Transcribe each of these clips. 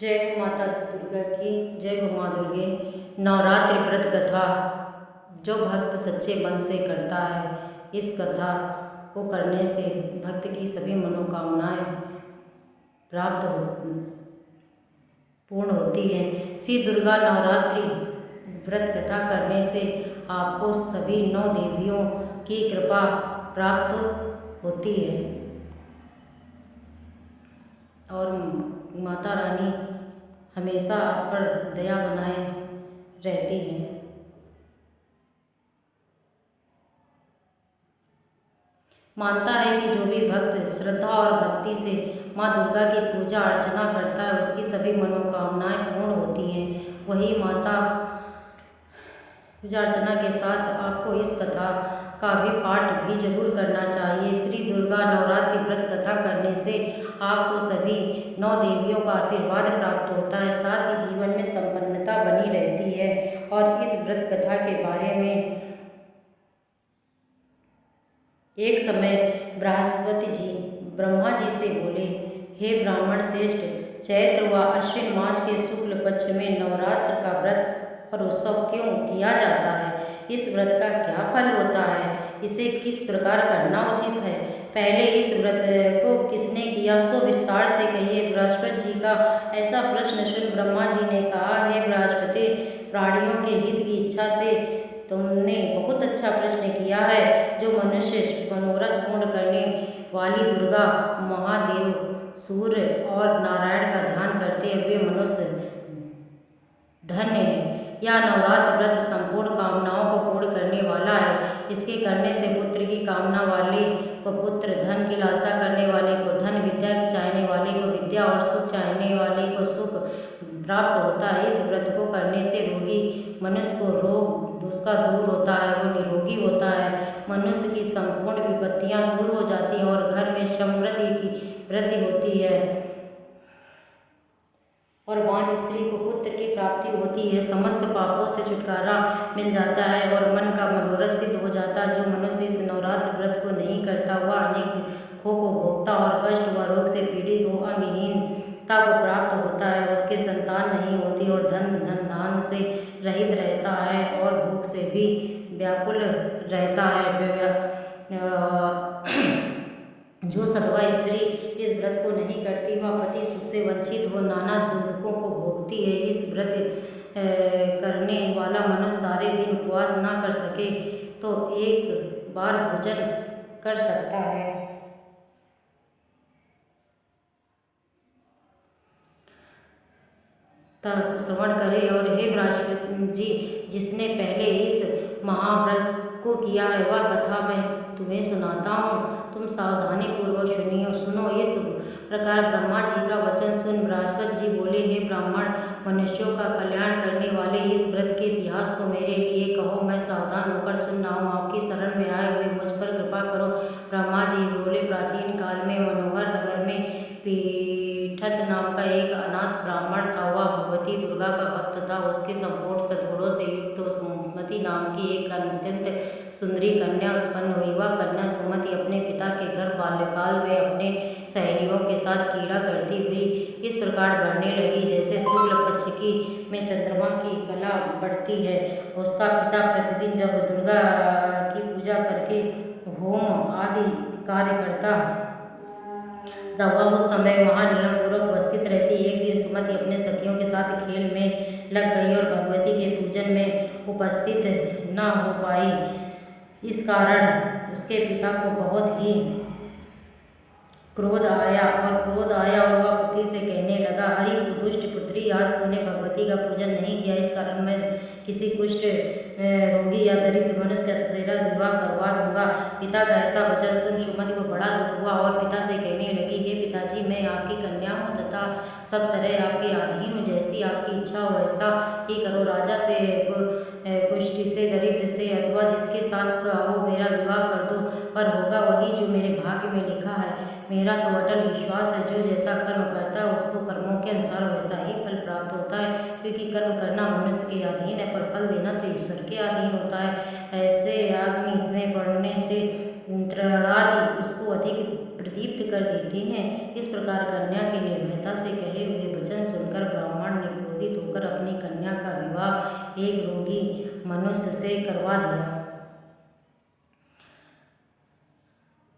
जय हो माता दुर्गा की। जय हो माँ दुर्गे। नवरात्रि व्रत कथा जो भक्त सच्चे मन से करता है, इस कथा को करने से भक्त की सभी मनोकामनाएं प्राप्त पूर्ण होती हैं। श्री दुर्गा नवरात्रि व्रत कथा करने से आपको सभी 9 देवियों की कृपा प्राप्त होती है और माता रानी हमेशा आप पर दया बनाए रहती हैं। मानता है कि जो भी भक्त श्रद्धा और भक्ति से माँ दुर्गा की पूजा अर्चना करता है, उसकी सभी मनोकामनाएं पूर्ण होती हैं। वही माता पूजा अर्चना के साथ आपको इस कथा का भी पाठ भी जरूर करना चाहिए। श्री दुर्गा नवरात्रि व्रत कथा करने से आपको सभी 9 देवियों का आशीर्वाद प्राप्त होता है, साथ ही जीवन में संपन्नता बनी रहती है। और इस व्रत कथा के बारे में एक समय बृहस्पति जी ब्रह्मा जी से बोले, हे ब्राह्मण श्रेष्ठ, चैत्र व अश्विन मास के शुक्ल पक्ष में नवरात्र का व्रत और उत्सव क्यों किया जाता है? इस व्रत का क्या फल होता है? इसे किस प्रकार करना उचित है? पहले इस व्रत को किसने किया, सो विस्तार से कहिए। बृहस्पति जी का ऐसा प्रश्न सुन ब्रह्मा जी ने कहा, हे बृहस्पति, प्राणियों के हित की इच्छा से तुमने बहुत अच्छा प्रश्न किया है। जो मनुष्य मनोरथ पूर्ण करने वाली दुर्गा, महादेव, सूर्य और नारायण का ध्यान करते हैं, वे मनुष्य धन्य है। यह नवरात्र व्रत संपूर्ण कामनाओं को पूर्ण करने वाला है। इसके करने से पुत्र की कामना वाले को पुत्र, धन की लालसा करने वाले को धन, विद्या की चाहने वाले को विद्या और सुख चाहने वाले को सुख प्राप्त होता है। इस व्रत को करने से रोगी मनुष्य को रोग उसका दूर होता है, वो निरोगी होता है। मनुष्य की संपूर्ण विपत्तियां दूर हो जाती हैं और घर में समृद्धि की वृद्धि होती है और वांझ स्त्री को पुत्र की प्राप्ति होती है। समस्त पापों से छुटकारा मिल जाता है और मन का मनोरथ सिद्ध हो जाता है। जो मनुष्य इस नवरात्र व्रत को नहीं करता, वह अनेक दुखों को भोगता और कष्ट व रोग से पीड़ित हो अंगहीनता को प्राप्त होता है। उसके संतान नहीं होती और धन धान से रहित रहता है और भूख से भी व्याकुल रहता है। जो सधवा स्त्री इस व्रत को नहीं करती, वह पति सुख से वंचित हो नाना दुखों को भोगती है। इस व्रत करने वाला मनुष्य सारे दिन उपवास ना कर सके तो एक बार भोजन कर सकता है। तक श्रवण करे। और हे बृहस्पति जी, जिसने पहले इस महाव्रत को किया है, वह कथा मैं तुम्हें सुनाता हूँ, तुम सावधानी पूर्वक सुनो। इस प्रकार ब्रह्मा जी का वचन सुन बृहस्पति जी बोले, हे ब्राह्मण, मनुष्यों का कल्याण करने वाले इस व्रत के इतिहास को मेरे लिए कहो, मैं सावधान होकर सुन रहा हूँ। आपकी शरण में आए हुए मुझ पर कृपा करो। ब्रह्मा जी बोले, प्राचीन काल में मनोहर नगर में पीठत नाम का एक अनाथ ब्राह्मण था। वह भगवती दुर्गा का भक्त था। उसके संपूर्ण सद्गुणों से युक्त सुमति नाम की एक अत्यंत सुंदरी कन्या उत्पन्न हुई। वह कन्या सुमति अपने पिता के घर बाल्यकाल में अपने सहेलियों के साथ क्रीड़ा करती हुई इस प्रकार बढ़ने लगी, जैसे शुक्ल पक्ष की में चंद्रमा की कला बढ़ती है। उसका पिता प्रतिदिन जब दुर्गा की पूजा करके होम आदि कार्य करता तब वह उस समय वहाँ नियम पूर्वक उपस्थित रहती। एक दिन सुमति अपने सखियों के साथ खेल में लग गई और भगवती के पूजन में उपस्थित न हो पाई। इस कारण उसके पिता को बहुत ही क्रोध आया और वह पुत्री से कहने लगा, अरे दुष्ट पुत्री, आज तूने भगवती का पूजन नहीं किया, इस कारण मैं किसी कुष्ठ रोगी या दरिद्र मनुष्य का तेरा विवाह करवा दूंगा। पिता का ऐसा वचन सुन सुमति को बड़ा दुख हुआ और पिता से कहने लगी, हे पिताजी, मैं आपकी कन्या हूँ तथा सब तरह आपके अधीन हूँ। जैसी आपकी इच्छा हो वैसा ही करो। राजा से, कुष्ठ से, दरिद्र से अथवा जिसके साथ हो मेरा विवाह कर दो, पर होगा वही जो मेरे भाग्य में लिखा है। मेरा तो अटल विश्वास है, जो जैसा कर्म करता है उसको कर्मों के अनुसार वैसा ही फल प्राप्त होता है, क्योंकि कर्म करना मनुष्य के अधीन है पर फल देना तो ईश्वर के अधीन होता है। ऐसे अग्नि में बढ़ने से तृणादि उसको अधिक प्रदीप्त कर देते हैं। इस प्रकार कन्या के निर्भयता से कहे हुए वचन सुन सुनकर ब्राह्मण ने क्रोधित होकर अपनी कन्या का विवाह एक रोगी मनुष्य से करवा दिया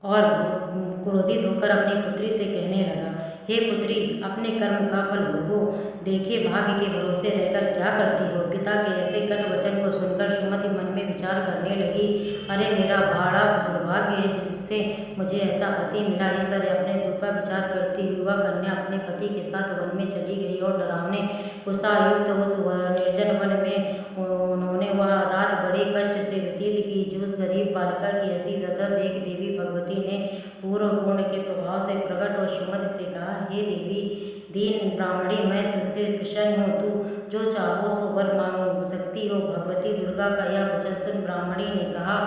और क्रोधित होकर अपनी पुत्री से कहने लगा, हे पुत्री, अपने कर्म का फल भोगो। देखे भाग्य के भरोसे रहकर क्या करती हो। पिता के ऐसे कटु वचन को सुनकर सुमति मन में विचार करने लगी, अरे मेरा बड़ा दुर्भाग्य है जिससे मुझे ऐसा पति मिला। इस तरह अपने दुख का विचार करती हुई वह कन्या अपने पति के साथ वन में चली गई और डरावने उत्साहयुक्त उस निर्जन वन में उन्होंने वह रात बड़े कष्ट से व्यतीत की। उस गरीब बालिका की ऐसी दशा देख देवी भगवती ने पूर्व पुण्य के प्रभाव से प्रकट और सुमति से कहा, हे देवी दीन ब्राह्मणी, मैं तुझसे प्रसन्न हूँ। तू जो चाहो सो वर मांग सकती हो। भगवती दुर्गा का यह वचन सुन ब्राह्मणी ने कहा,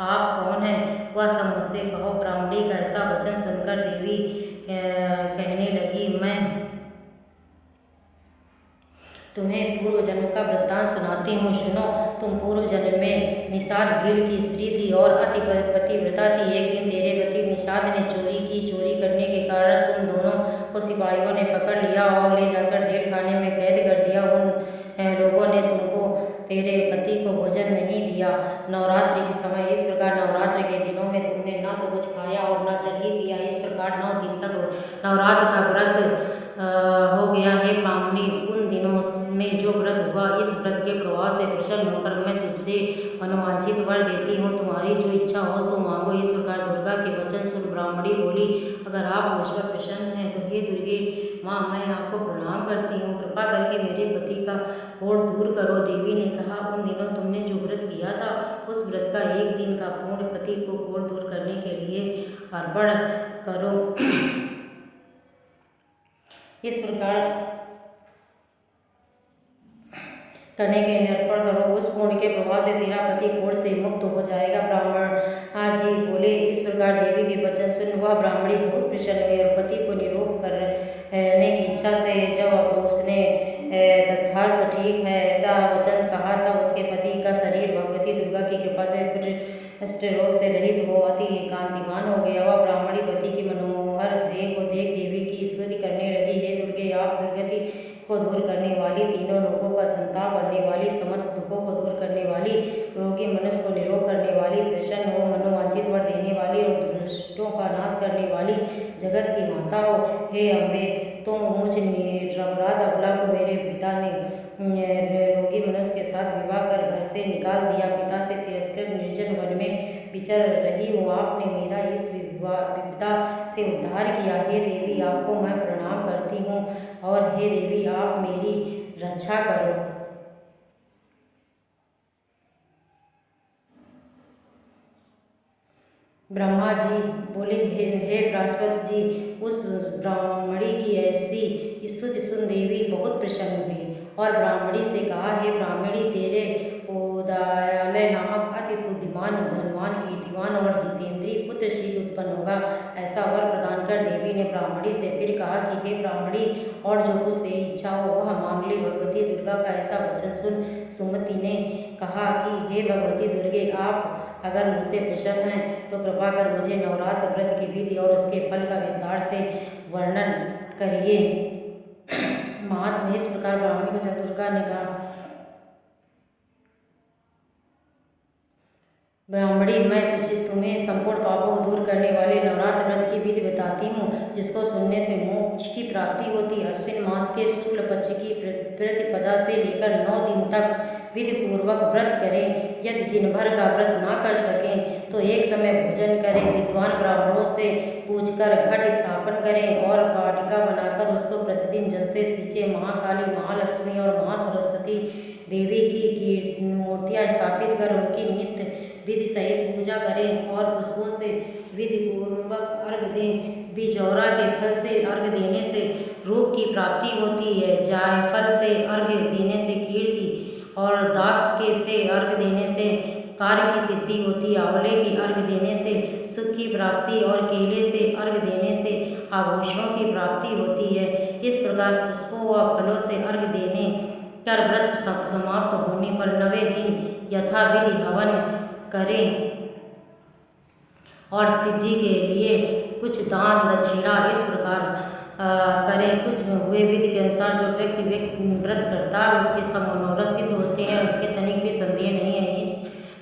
आप कौन हैं? वह सब मुझसे कहो। ब्राह्मणी का ऐसा वचन सुनकर देवी कहने लगी, मैं तुम्हें पूर्व जन्म का वृत्तांत सुनाती हूँ, सुनो। तुम पूर्व जन्म में निषाद भील की स्त्री थी और अति पतिव्रता थी। एक दिन तेरे पति निषाद ने चोरी की। चोरी करने के कारण तुम दोनों को सिपाहियों ने पकड़ लिया और ले जाकर जेल खाने में कैद कर दिया। उन लोगों ने तुमको तेरे पति को भोजन नहीं दिया। नवरात्रि के समय इस प्रकार नवरात्रि के दिनों में तुमने न तो कुछ खाया और न जल ही पिया। इस प्रकार 9 दिन तक नवरात्र का व्रत हो गया है ब्राह्मणी। उन दिनों में जो व्रत हुआ, इस व्रत के प्रभाव से प्रसन्न होकर मैं तुझसे अनुवांछित वर देती हूँ। तुम्हारी जो इच्छा हो सो मांगो। इस प्रकार दुर्गा के वचन सुन ब्राह्मणी बोली, अगर आप मुझ पर प्रसन्न हैं तो हे दुर्गे माँ, मैं आपको प्रणाम करती हूँ। कृपा करके मेरे पति का कोढ़ दूर करो। देवी ने कहा, उन दिनों तुमने जो व्रत किया था, उस व्रत का एक दिन का पूर्ण पति को कोढ़ दूर करने के लिए अर्पण करो। इस प्रकार करने के अर्पण करो। उस पुण्य के प्रभाव से तेरा पति कोढ़ से मुक्त हो जाएगा। ब्राह्मण जी बोले। इस प्रकार देवी के वचन सुन वह ब्राह्मणी बहुत प्रसन्न हुई और पति को निरोग करने की इच्छा से जब उसने तथास्तु ठीक है ऐसा वचन कहा, तब उसके पति का शरीर भगवती दुर्गा की कृपा से कुष्ठ रोग से रहित हो अति कांतिमान हो गया। वह ब्राह्मणी पति की मनोहर देह को देख देवी की स्तुति करने लगी, हे दुर्गे, आप दुर्गति को दूर करने वाली, तीनों लोगों का संताप करने वाली, समस्त दुखों को दूर करने वाली, रोगी मनुष्य को निरोग करने वाली, प्रसन्न हो मनोवांछित वर देने वाली और दुष्टों का नाश करने वाली जगत की माता हो। हे अम्बे, तुम मुझ निरपराध अबला को मेरे पिता ने रोगी मनुष्य के साथ विवाह कर घर से निकाल दिया। पिता से तिरस्कृत निर्जन वन में विचर रही हूँ। आपने मेरा इस विपदा से उद्धार किया। हे देवी, आपको मैं प्रणाम करती हूँ और हे देवी, आप मेरी रक्षा करो। ब्रह्मा जी बोले, हे बृहस्पति जी, उस ब्राह्मणी की ऐसी स्तुति सुन देवी बहुत प्रसन्न हुई और ब्राह्मणी से कहा, हे ब्राह्मणी, तेरे उदयालय नामक अति बुद्धिमान, धनवान, कीर्तिवान और जितेंद्रीय पुत्र शीघ्र उत्पन्न होगा। ऐसा वर प्रदान कर देवी ने ब्राह्मणी से फिर कहा कि हे ब्राह्मणी, और जो कुछ तेरी इच्छा हो वह मांग ले। भगवती दुर्गा का ऐसा वचन सुन सुमति ने कहा कि हे भगवती दुर्गे, आप अगर मुझसे प्रसन्न हैं तो कृपा कर मुझे नवरात्र व्रत की विधि और उसके फल का विस्तार से वर्णन करिए। महात्मा, इस प्रकार ब्राह्मणी को दुर्गा ने कहा, ब्राह्मणी, मैं तुम्हें संपूर्ण पापों को दूर करने वाले नवरात्र व्रत की विधि बताती हूँ, जिसको सुनने से मोक्ष की प्राप्ति होती। अश्विन मास के शुक्ल पक्ष की प्रतिपदा से लेकर 9 दिन तक विधि पूर्वक व्रत करें। यदि दिन भर का व्रत ना कर सकें तो एक समय भोजन करें। विद्वान ब्राह्मणों से पूछकर घट स्थापन करें और वाटिका बनाकर उसको प्रतिदिन जल से सींचे। महाकाली, महालक्ष्मी और महासरस्वती देवी की मूर्तियाँ स्थापित कर उनकी नित्य विधि सहित पूजा करें और पुष्पों से विधि पूर्वक अर्घ दें। बिजौरा के फल से अर्घ देने से रूप की प्राप्ति होती है। जायफल से अर्घ देने से कीर्ति और दाग के से अर्घ देने से कार्य की सिद्धि होती है। आंवले की अर्घ देने से सुख की प्राप्ति और केले से अर्घ देने से आभूषणों की प्राप्ति होती है। इस प्रकार पुष्पों व फलों से अर्घ देने कर व्रत समाप्त होने पर 9वें दिन यथाविधि हवन करें और सिद्धि के लिए कुछ दान दक्षिणा इस प्रकार करे। कुछ हुए विधि के अनुसार जो व्यक्ति व्रत करता है उसके सब मनोरथ सिद्ध होते हैं, उनके तनिक भी संदेह नहीं है। इस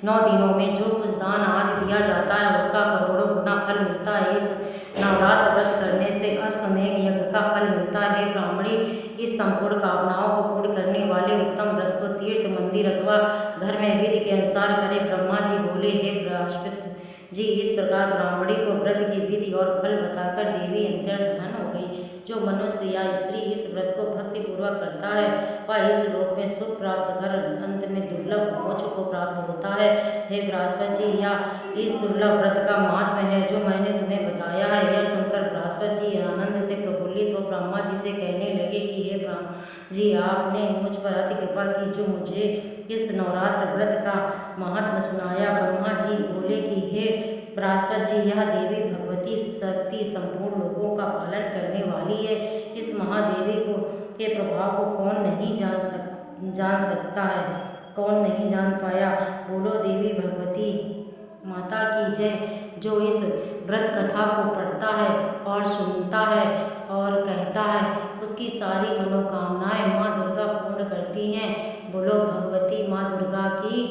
9 दिनों में जो कुछ दान आदि दिया जाता है उसका करोड़ों गुना फल मिलता है। इस नवरात्र व्रत करने से अश्वमेध यज्ञ का फल मिलता है। ब्राह्मणी इस संपूर्ण कामनाओं को पूर्ण करने वाले उत्तम व्रत को तीर्थ, मंदिर अथवा घर में विधि के अनुसार करे। ब्रह्मा जी बोले, हे बृहस्पति जी, इस प्रकार ब्राह्मणी को व्रत की विधि और फल बताकर देवी अंतर्धान हो गई। जो मनुष्य या स्त्री इस व्रत को भक्ति पूर्वक करता है वह इस लोक में सुख प्राप्त कर अंत में दुर्लभ मोक्ष को प्राप्त होता है। हे बृहस्पति जी, या इस दुर्लभ व्रत का महात्म्य है जो मैंने तुम्हें बताया है। यह सुनकर बृहस्पति जी आनंद से प्रफुल्लित हो ब्रह्मा जी से कहने लगे कि हे ब्रह्मा जी, आपने मुझ पर अति कृपा की जो मुझे इस नवरात्र व्रत का महात्म्य सुनाया। ब्रह्मा जी बोले कि हे बृहस्पति जी, यह देवी भगवती शक्ति संपूर्ण लोगों का पालन करने वाली है। इस महादेवी को के प्रभाव को कौन नहीं जान सकता है, कौन नहीं जान पाया। बोलो देवी भगवती माता की जय। जो इस व्रत कथा को पढ़ता है और सुनता है और कहता है उसकी सारी मनोकामनाएं माँ दुर्गा पूर्ण करती हैं। बोलो भगवती माँ दुर्गा की